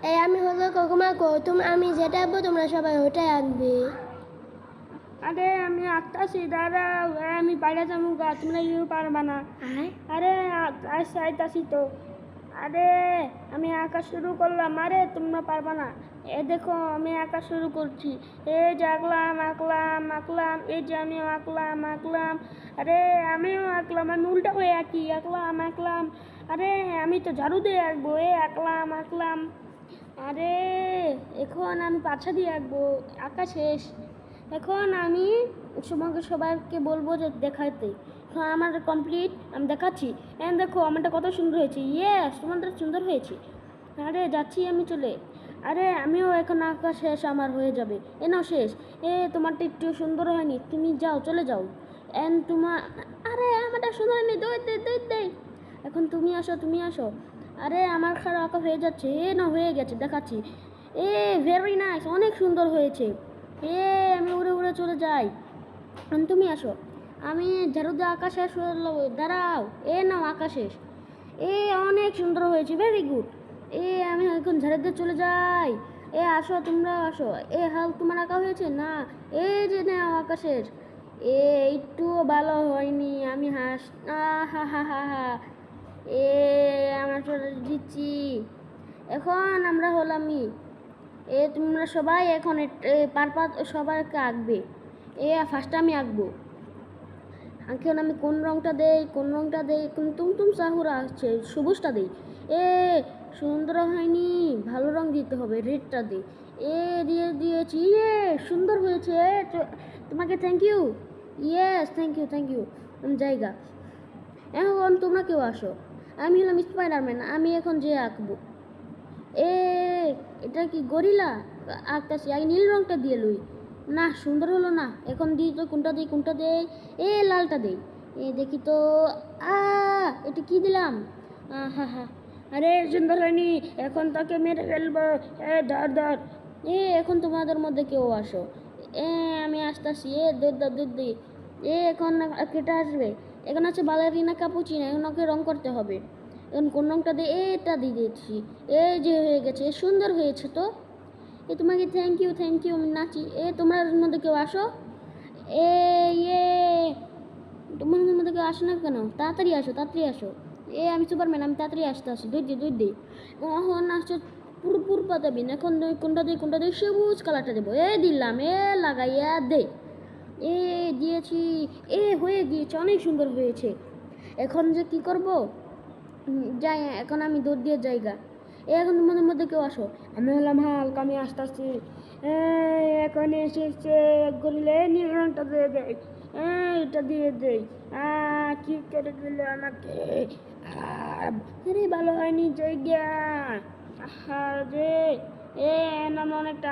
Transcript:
এই আমি হলো কোকোমাকো, আমি যেটা আঁকবো তোমরা সবাই ওটাই আঁকবে। আরে আমি আঁকতাছি, দাঁড়াও, আমি বাইরে যাবো গা, তোমরা ইউ পারবা না। আরে আইতাছি তো। আরে আমি আঁকা শুরু করলাম, আরে তোমরা পারবা না। দেখো আমি আঁকা শুরু করছি। এই যে আঁকলাম আঁকলাম আঁকলাম, এই যে আমিও আঁকলাম আঁকলাম। আরে আমিও আঁকলাম, আমি উল্টা হয়ে আঁকি, আঁকলাম আঁকলাম। আরে আমি তো ঝাড়ু দিয়ে আঁকবো, আঁকলাম আঁকলাম। আরে এখন আমি পাছা দিয়ে আঁকবো, আঁকা শেষ। এখন আমি সবাইকে বলবো যে দেখাতে। এখন আমার কমপ্লিট, আমি দেখাচ্ছি। দেখো আমারটা কত সুন্দর হয়েছে। ইয়েস, তোমারটা সুন্দর হয়েছে। আরে যাচ্ছি আমি চলে। আরে আমিও এখন আঁকা শেষ, আমার হয়ে যাবে। নাও শেষ। তোমারটা একটু সুন্দর হয়নি, তুমি যাও, চলে যাও। তোমার, আরে আমারটা সুন্দর হয়নি, দই। এখন তুমি আসো, তুমি আসো। আরে আমার খারাপ আঁকা হয়ে যাচ্ছে। না হয়ে গেছে, দেখাচ্ছি। ভেরি নাইস, অনেক সুন্দর হয়েছে। আমি উড়ে উড়ে চলে যাই। তুমি আসো। আমি ঝাড়ু দিয়ে আঁকা শেষ হলো, দাঁড়াও। নাও আঁকা শেষ। অনেক সুন্দর হয়েছে, ভেরি গুড। আমি এখন ঝাড়ু দিয়ে চলে যাই। আসো, তোমরা আসো। হাল তোমার আঁকা হয়েছে না? যে নাও আঁকা শেষ। একটুও ভালো হয়নি, আমি হা হা হা হা। আমার চলে দিচ্ছি। এখন আমরা হলামই। তোমরা সবাই এখন সবাইকে আঁকবে। ফার্স্ট আমি আঁকবো। এখন আমি কোন রংটা দেই, তুম সাহুরা আসছে, সবুজটা দেই। সুন্দর হয়নি, ভালো রং দিতে হবে, রেডটা দিই। দিয়েছি। সুন্দর হয়েছে। তোমাকে thank you. Yes, thank you. জায়গা। এখন তোমরা কেউ আসো। আমি হলাম স্পাইডারম্যান, আমি এখন যে আঁকবো। এটা কি গরিলা? আঁকতাছি, আগে নীল রংটা দিয়ে লই। না, সুন্দর হলো না। এখন দিই তো, কোনটা দেই? লালটা দেই। দেখি তো। এটা কি দিলাম? হা। আরে সুন্দর হয়নি, এখন তাকে মেরে ফেলবো। ধর। এখন তোমাদের মধ্যে কেউ আসো। আমি আসতেছি। দুধ দিই। এখন কেটে আসবে। এখন আছে বালারিনা কাপুচিনো, এখন ওকে রং করতে হবে। এখন কোন রংটা দিয়ে? এটা দিয়ে দিচ্ছি। যে হয়ে গেছে, সুন্দর হয়েছে তো। তোমাকে থ্যাংক ইউ। আমি নাচি। তোমার মধ্যে কেউ আসো। ইয়ে তোমাদের মধ্যে কেউ আসো না কেন? তাড়াতাড়ি আসো। আমি সুপারম্যান, আমি তাড়াতাড়ি আসি। দুধ দিই। এখন আসছে পুরো পাতাবিন। এখন কোনটা দিই? সবুজ কালারটা দেবো। দিলাম। লাগাইয়া দে। দিয়েছি। হয়ে গিয়েছে, অনেক সুন্দর হয়েছে। এখন যে কি করব? যাই, এখন আমি দৌড় দিয়ে জায়গা। এখন তোমাদের মধ্যে কেউ আসো। আমি হলাম হাল্ক, আমি আসতেছি। এখন এসেছে গরিলে, নীল রংটা দিয়ে দেয়। এটা দিয়ে দেই। কি করে দিল আমাকে? আরে ভালো হয়নি জায়গা। রে নাম অনেকটা